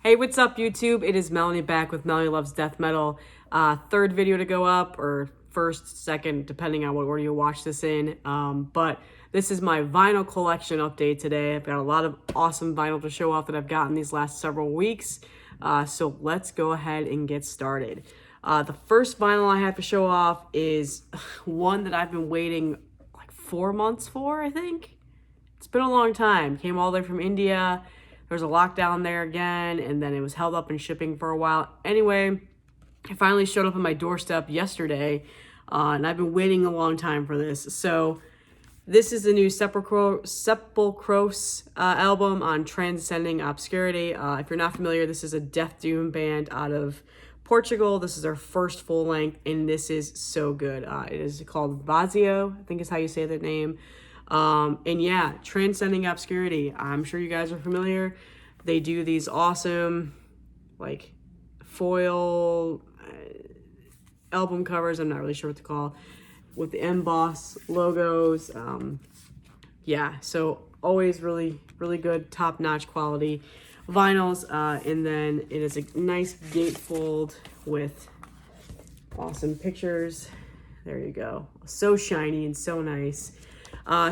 Hey, what's up, YouTube? It is Melanie back with Melanie Loves Death Metal. Third video to go up, or first, second, depending on what order you watch this in. But this is my vinyl collection update today. I've got a lot of awesome vinyl to show off that I've gotten these last several weeks. So let's go ahead and get started. The first vinyl I have to show off is one that I've been waiting like 4 months for, I think. It's been a long time. Came all the way from India. There was a lockdown there again, and then it was held up in shipping for a while. Anyway, it finally showed up on my doorstep yesterday, and I've been waiting a long time for this. So this is the new Sepulcros album on Transcending Obscurity. If you're not familiar, this is a death doom band out of Portugal. This is their first full length, and this is so good. It is called Vazio, I think is how you say their name. And yeah, Transcending Obscurity. I'm sure you guys are familiar. They do these awesome, like, foil album covers. I'm not really sure what to call, with the emboss logos. Yeah, so always really, really good, top-notch quality vinyls. And then it is a nice gatefold with awesome pictures. There you go. So shiny and so nice.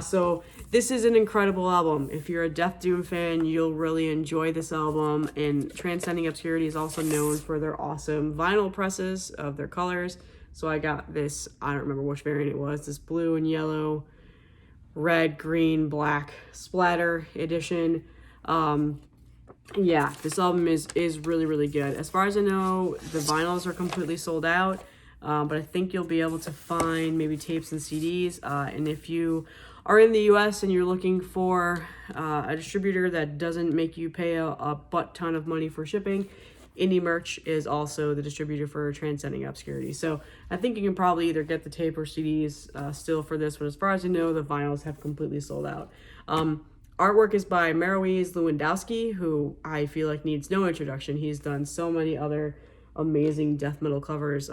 So this is an incredible album. If you're a Death Doom fan, you'll really enjoy this album. And Transcending Obscurity is also known for their awesome vinyl presses of their colors. So I got this, I don't remember which variant it was, this blue and yellow, red, green, black splatter edition. Yeah, this album is really, really good. As far as I know, the vinyls are completely sold out. But I think you'll be able to find maybe tapes and CDs. And if you are in the US and you're looking for a distributor that doesn't make you pay a butt ton of money for shipping, Indie Merch is also the distributor for Transcending Obscurity. So I think you can probably either get the tape or CDs still for this, but as far as I know, the vinyls have completely sold out. Artwork is by Marowiz Lewandowski, who I feel like needs no introduction. He's done so many other amazing death metal covers.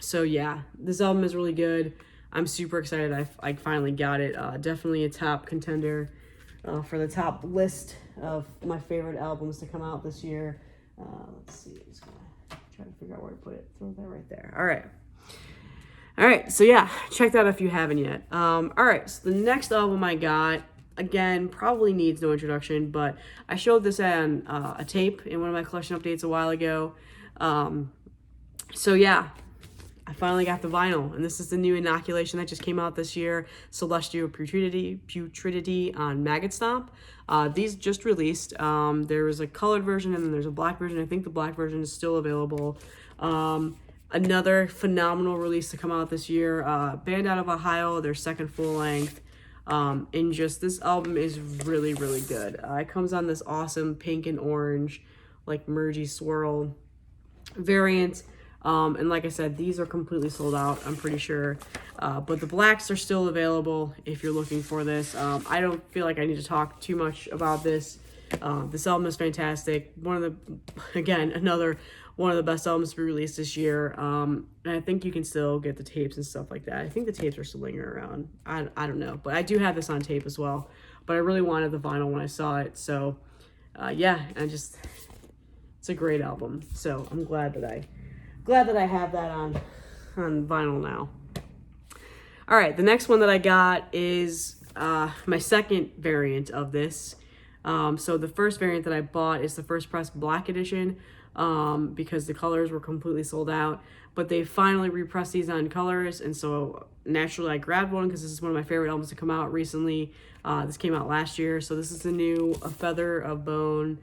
So yeah, this album is really good. I'm super excited I finally got it. Definitely a top contender for the top list of my favorite albums to come out this year. Let's see, I'm just gonna try to figure out where to put it. Throw that right there. All right, so yeah, check that out if you haven't yet. All right, so the next album I got, again, probably needs no introduction, but I showed this on a tape in one of my collection updates a while ago. So yeah, I finally got the vinyl, and this is the new Inoculation that just came out this year, Celestial Putridity on Maggot Stomp. These just released. There was a colored version, and then there's a black version. I think the black version is still available. Another phenomenal release to come out this year, band out of Ohio, their second full length. And just this album is really, really good. It comes on this awesome pink and orange, like mergy swirl variant. And like I said, these are completely sold out, I'm pretty sure. But the blacks are still available if you're looking for this. I don't feel like I need to talk too much about this. This album is fantastic. Another one of the best albums to be released this year. And I think you can still get the tapes and stuff like that. I think the tapes are still lingering around. I don't know. But I do have this on tape as well. But I really wanted the vinyl when I saw it. So, yeah, it's a great album. So I'm glad that I have that on vinyl now. All right, the next one that I got is my second variant of this. So the first variant that I bought is the First Press Black Edition because the colors were completely sold out. But they finally repressed these on colors, and so naturally I grabbed one because this is one of my favorite albums to come out recently. This came out last year, so this is the new A Feather and Bone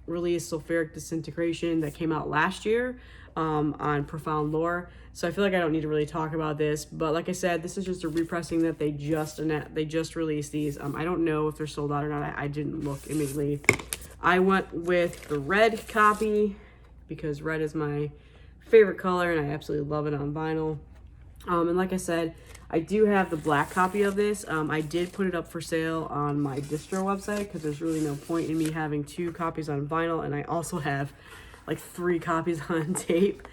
release, Sulfuric Disintegration, that came out last year on Profound Lore. So I feel like I don't need to really talk about this, but like I said, this is just a repressing that they just released these. I don't know if they're sold out or not. I didn't look immediately. I went with the red copy because red is my favorite color and I absolutely love it on vinyl. And like I said, I do have the black copy of this. I did put it up for sale on my distro website because there's really no point in me having 2 copies on vinyl, and I also have like 3 copies on tape.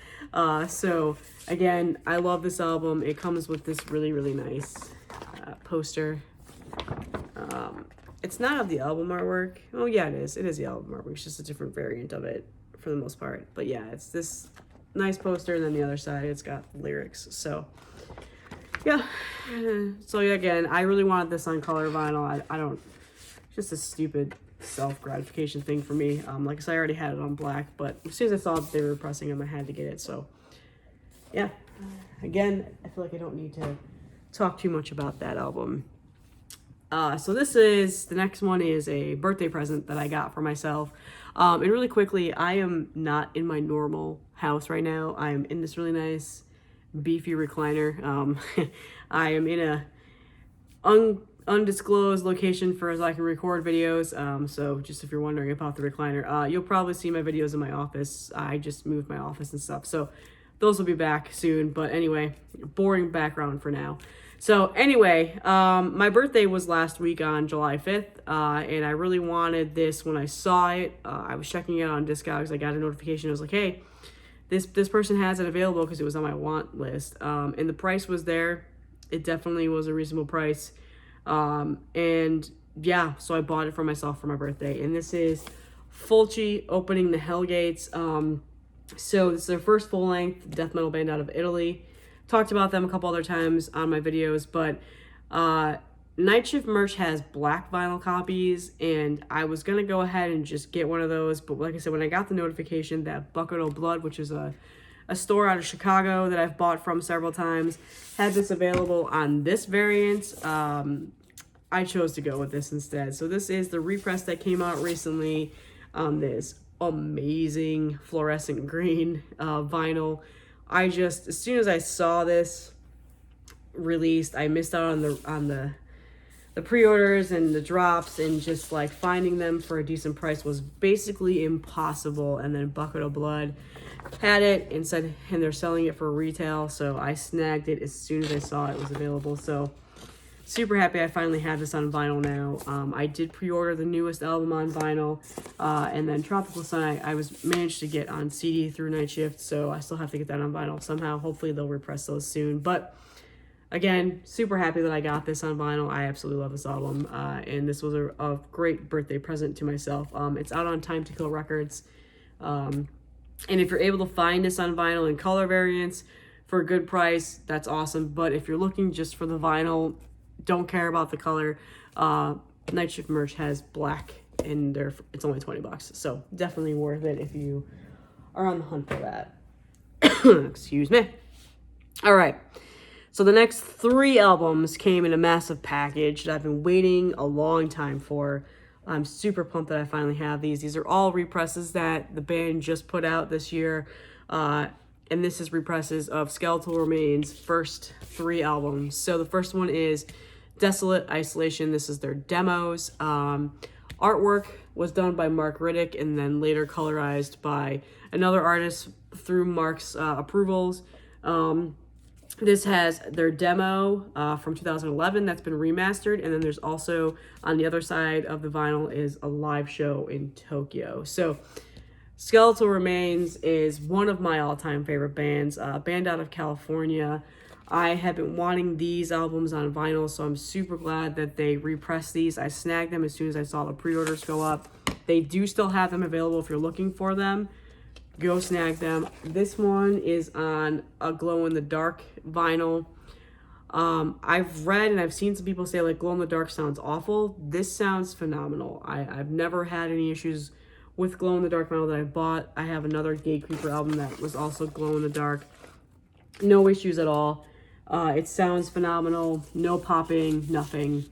So again, I love this album. It comes with this really, really nice poster. It's not of the album artwork. Oh yeah, it is. It is the album artwork. It's just a different variant of it for the most part. But yeah, it's this nice poster, and then the other side, it's got lyrics. So yeah. So yeah, again, I really wanted this on color vinyl. I don't, just a stupid self-gratification thing for me. Like I said, I already had it on black, but as soon as I saw that they were pressing them, I had to get it. So yeah, again, I feel like I don't need to talk too much about that album. So this is, the next one is a birthday present that I got for myself. And really quickly, I am not in my normal house right now. I am in this really nice beefy recliner. I am in a undisclosed location for as I can record videos. So just if you're wondering about the recliner, you'll probably see my videos in my office. I just moved my office and stuff. So those will be back soon. But anyway, boring background for now. So anyway, my birthday was last week on July 5th, and I really wanted this when I saw it. I was checking it on Discogs. I got a notification. I was like, hey, this person has it available, because it was on my want list. And the price was there. It definitely was a reasonable price. And yeah, so I bought it for myself for my birthday. And this is Fulci Opening the Hellgates. So this is their first full-length death metal band out of Italy. Talked about them a couple other times on my videos, but Night Shift merch has black vinyl copies, and I was going to go ahead and just get one of those, but like I said, when I got the notification that Bucket of Blood, which is a store out of Chicago that I've bought from several times, had this available on this variant, I chose to go with this instead. So this is the repress that came out recently on this amazing fluorescent green vinyl. I just, as soon as I saw this released, I missed out on the pre-orders and the drops, and just like finding them for a decent price was basically impossible. And then Bucket of Blood had it and said, and they're selling it for retail, so I snagged it as soon as I saw it was available. So super happy I finally have this on vinyl now. I did pre-order the newest album on vinyl, and then Tropical Sun I was managed to get on CD through Night Shift, so I still have to get that on vinyl somehow. Hopefully they'll repress those soon. But again, super happy that I got this on vinyl. I absolutely love this album, and this was a great birthday present to myself. It's out on Time to Kill Records, and if you're able to find this on vinyl in color variants for a good price, that's awesome. But if you're looking just for the vinyl, don't care about the color, Night Shift merch has black, and it's only $20, so definitely worth it if you are on the hunt for that. Excuse me. All right, so the next 3 albums came in a massive package that I've been waiting a long time for. I'm super pumped that I finally have these. These are all represses that the band just put out this year, and this is represses of Skeletal Remains' first 3 albums. So the first one is Desolate Isolation. This is their demos. Artwork was done by Mark Riddick and then later colorized by another artist through Mark's approvals. This has their demo from 2011 that's been remastered, and then there's also, on the other side of the vinyl, is a live show in Tokyo. So Skeletal Remains is one of my all-time favorite bands, a band out of California. I have been wanting these albums on vinyl, so I'm super glad that they repressed these. I snagged them as soon as I saw the pre-orders go up. They do still have them available if you're looking for them. Go snag them. This one is on a glow-in-the-dark vinyl. I've read and I've seen some people say like glow-in-the-dark sounds awful. This sounds phenomenal. I've never had any issues with glow-in-the-dark vinyl that I bought. I have another Gatecreeper album that was also glow-in-the-dark. No issues at all. It sounds phenomenal. No popping, nothing.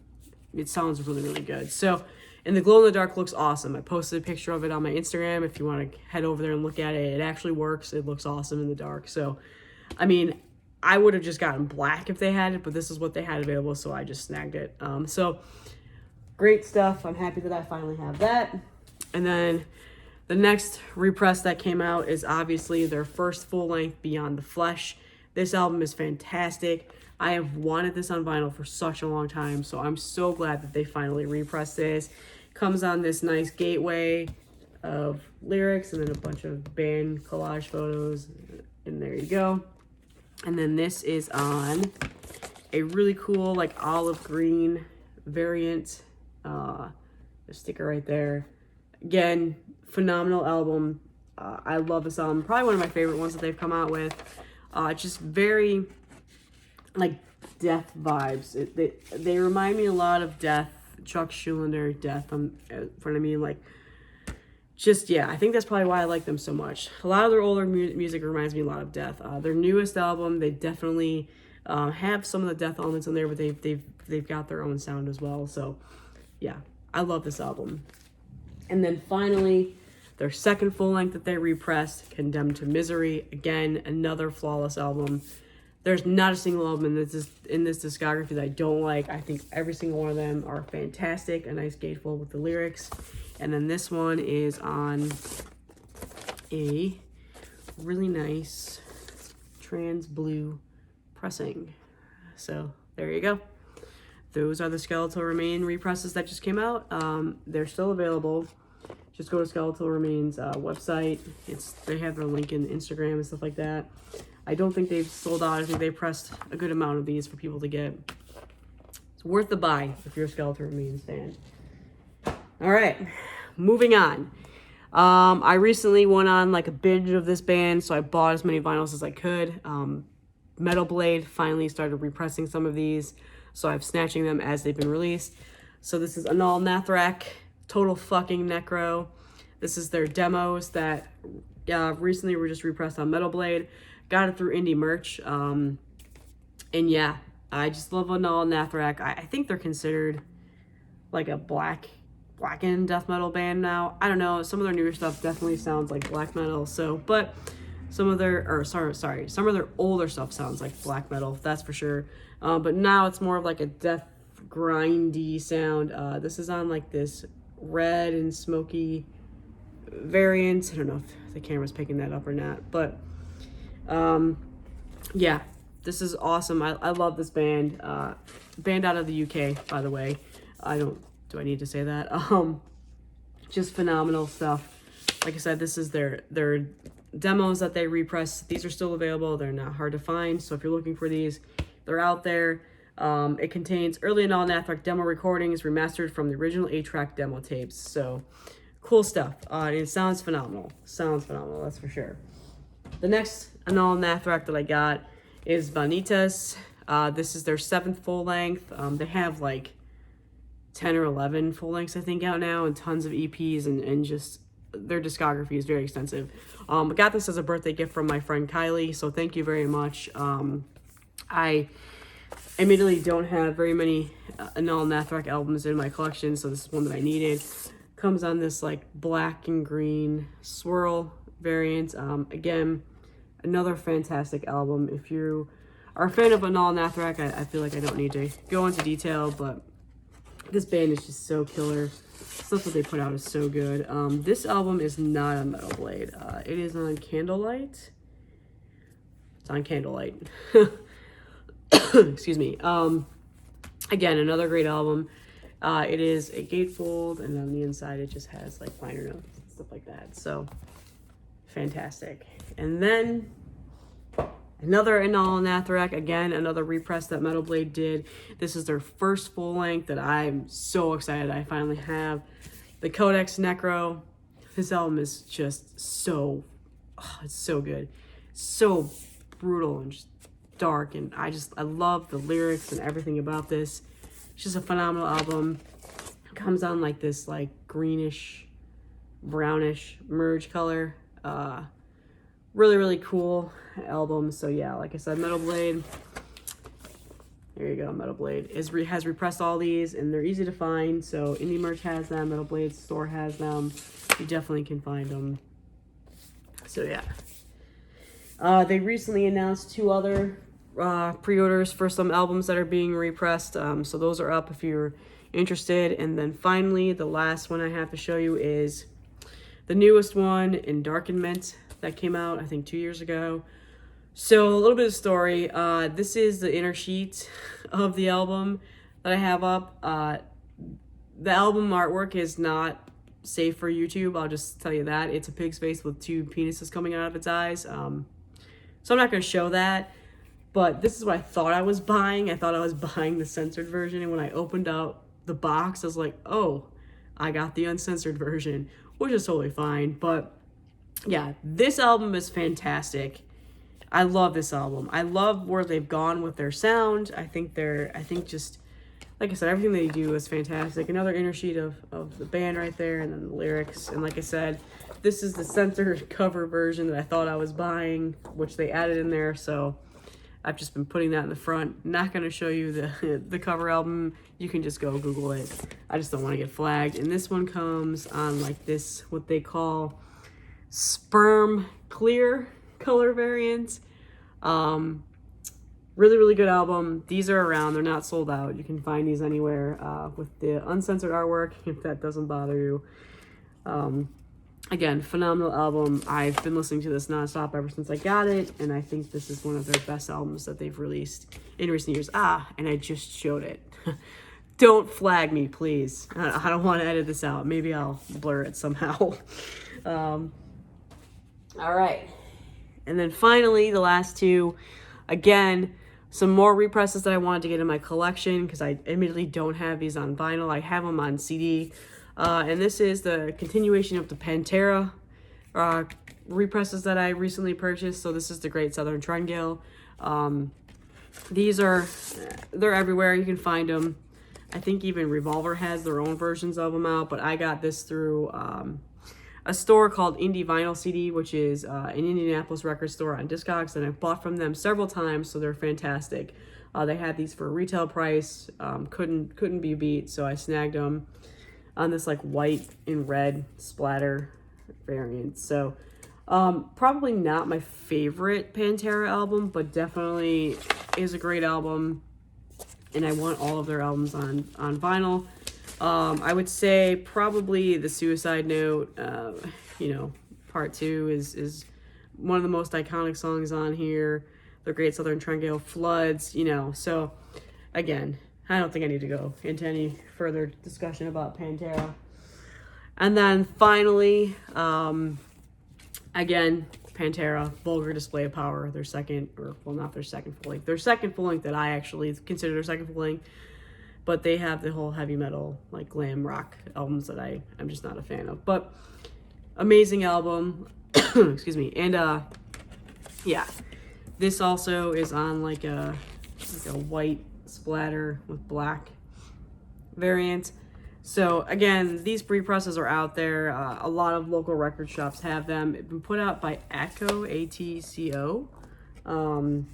It sounds really, really good. So, and the glow-in-the-dark looks awesome. I posted a picture of it on my Instagram if you want to head over there and look at it. It actually works. It looks awesome in the dark. So, I mean, I would have just gotten black if they had it, but this is what they had available, so I just snagged it. So, great stuff. I'm happy that I finally have that. And then the next repress that came out is obviously their first full-length Beyond the Flesh. This album is fantastic. I have wanted this on vinyl for such a long time, so I'm so glad that they finally repressed this. Comes on this nice gateway of lyrics and then a bunch of band collage photos, and there you go. And then this is on a really cool like olive green variant. The sticker right there. Again, phenomenal album. I love this album. Probably one of my favorite ones that they've come out with. Just very, like, Death vibes. They remind me a lot of Death, Chuck Schuldiner, Death, what I mean, like, just, yeah, I think that's probably why I like them so much. A lot of their older music reminds me a lot of Death. Their newest album, they definitely have some of the Death elements in there, but they've got their own sound as well. So, yeah, I love this album. And then finally, their second full length that they repressed, Condemned to Misery. Again, another flawless album. There's not a single album in this discography that I don't like. I think every single one of them are fantastic. A nice gatefold with the lyrics. And then this one is on a really nice trans blue pressing. So there you go. Those are the Skeletal Remain represses that just came out. They're still available. Just go to Skeletal Remains website. They have their link in Instagram and stuff like that. I don't think they've sold out. I think they pressed a good amount of these for people to get. It's worth the buy if you're a Skeletal Remains fan. All right, moving on. I recently went on like a binge of this band, so I bought as many vinyls as I could. Metal Blade finally started repressing some of these, so I'm snatching them as they've been released. So this is Anaal Nathrakh, Total Fucking Necro. This is their demos that recently were just repressed on Metal Blade. Got it through indie merch. And yeah, I just love Anaal Nathrakh. I think they're considered like a blackened death metal band now. I don't know. Some of their newer stuff definitely sounds like black metal. So, but some of their, some of their older stuff sounds like black metal. That's for sure. But now it's more of like a death grindy sound. This is on like this red and smoky variant. I don't know if the camera's picking that up or not, but yeah, this is awesome. I love this band. Band out of the UK, by the way. Do I need to say that? Just phenomenal stuff. Like I said, this is their demos that they repress. These are still available. They're not hard to find. So if you're looking for these, they're out there. It contains early Anaal Nathrakh demo recordings remastered from the original 8-track demo tapes. So cool stuff. It sounds phenomenal. That's for sure. The next Anaal Nathrakh that I got is Vanitas. This is their 7th full length. They have like 10 or 11 full lengths, I think, out now, and tons of EPs, and just their discography is very extensive. I got this as a birthday gift from my friend Kylie, so thank you very much. I admittedly don't have very many Anaal Nathrakh albums in my collection, so this is one that I needed. Comes on this like black and green swirl variant. Again, another fantastic album. If you are a fan of Anaal Nathrakh, I feel like I don't need to go into detail, but this band is just so killer. Stuff that they put out is so good. This album is not on Metal Blade. It is on Candlelight. It's on Candlelight. Excuse me. Again, another great album. It is a gatefold, and on the inside it just has like liner notes and stuff like that. So fantastic. And then another Anaal Nathrakh, again, another repress that Metal Blade did. This is their first full length that I'm so excited I finally have. The Codex Necro. This album is just so, it's so good. So brutal and just dark, and I love the lyrics and everything about this. It's just a phenomenal album. It comes on like this like greenish, brownish merge color. Really, really cool album. So yeah, like I said, Metal Blade. There you go, Metal Blade has repressed all these, and they're easy to find. So Indie Merch has them, Metal Blade store has them. You definitely can find them. So yeah. They recently announced 2 other pre-orders for some albums that are being repressed. So those are up if you're interested. And then finally, the last one I have to show you is the newest one, Endarkenment, that came out, I think, 2 years ago. So a little bit of story. This is the inner sheet of the album that I have up. The album artwork is not safe for YouTube. I'll just tell you that. It's a pig's face with 2 penises coming out of its eyes. So I'm not going to show that. But this is what I thought I was buying. I thought I was buying the censored version. And when I opened up the box, I was like, oh, I got the uncensored version, which is totally fine. But yeah, this album is fantastic. I love this album. I love where they've gone with their sound. I think just, like I said, everything they do is fantastic. Another inner sheet of the band right there, and then the lyrics. And like I said, this is the censored cover version that I thought I was buying, which they added in there. So I've just been putting that in the front. Not going to show you the cover album. You can just go Google it. I just don't want to get flagged. And this one comes on like this, what they call sperm clear color variant. Really, really good album. These are around. They're not sold out. You can find these anywhere with the uncensored artwork, if that doesn't bother you. Again, phenomenal album. I've been listening to this nonstop ever since I got it, and I think this is one of their best albums that they've released in recent years. And I just showed it. Don't flag me, please. I don't want to edit this out. Maybe I'll blur it somehow. All right. And then finally, the last two, again, some more represses that I wanted to get in my collection because I admittedly don't have these on vinyl. I have them on CD. And this is the continuation of the Pantera represses that I recently purchased. So this is the Great Southern Trungale. They're everywhere. You can find them. I think even Revolver has their own versions of them out, but I got this through a store called Indie Vinyl CD, which is an Indianapolis record store on Discogs, and I've bought from them several times, so they're fantastic. They had these for a retail price, couldn't be beat, so I snagged them on this like white and red splatter variant. So probably not my favorite Pantera album, but definitely is a great album, and I want all of their albums on vinyl. I would say probably the Suicide Note, part 2 is one of the most iconic songs on here. The Great Southern Trungale, Floods, so again, I don't think I need to go into any further discussion about Pantera. And then finally, again, Pantera, Vulgar Display of Power, their second full length. Their second full length that I actually consider their second full length. But they have the whole heavy metal, like glam rock albums that I'm just not a fan of. But amazing album. Excuse me. And yeah, this also is on like a white splatter with black variant. So again, these represses are out there. A lot of local record shops have them. It's been put out by Atco, A-T-C-O. I'm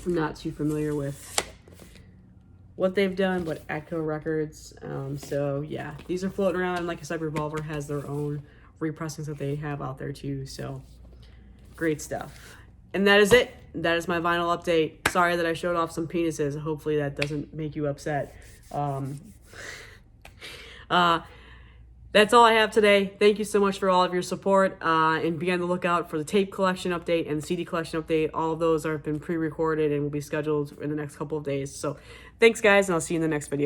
not too familiar with what they've done, but Atco Records. So yeah, these are floating around, and like I said, Revolver has their own repressings that they have out there too. So great stuff. And that is it. That is my vinyl update. Sorry that I showed off some penises. Hopefully that doesn't make you upset. That's all I have today. Thank you so much for all of your support, and be on the lookout for the tape collection update and the CD collection update. All of those have been pre-recorded and will be scheduled in the next couple of days. So thanks, guys, and I'll see you in the next video.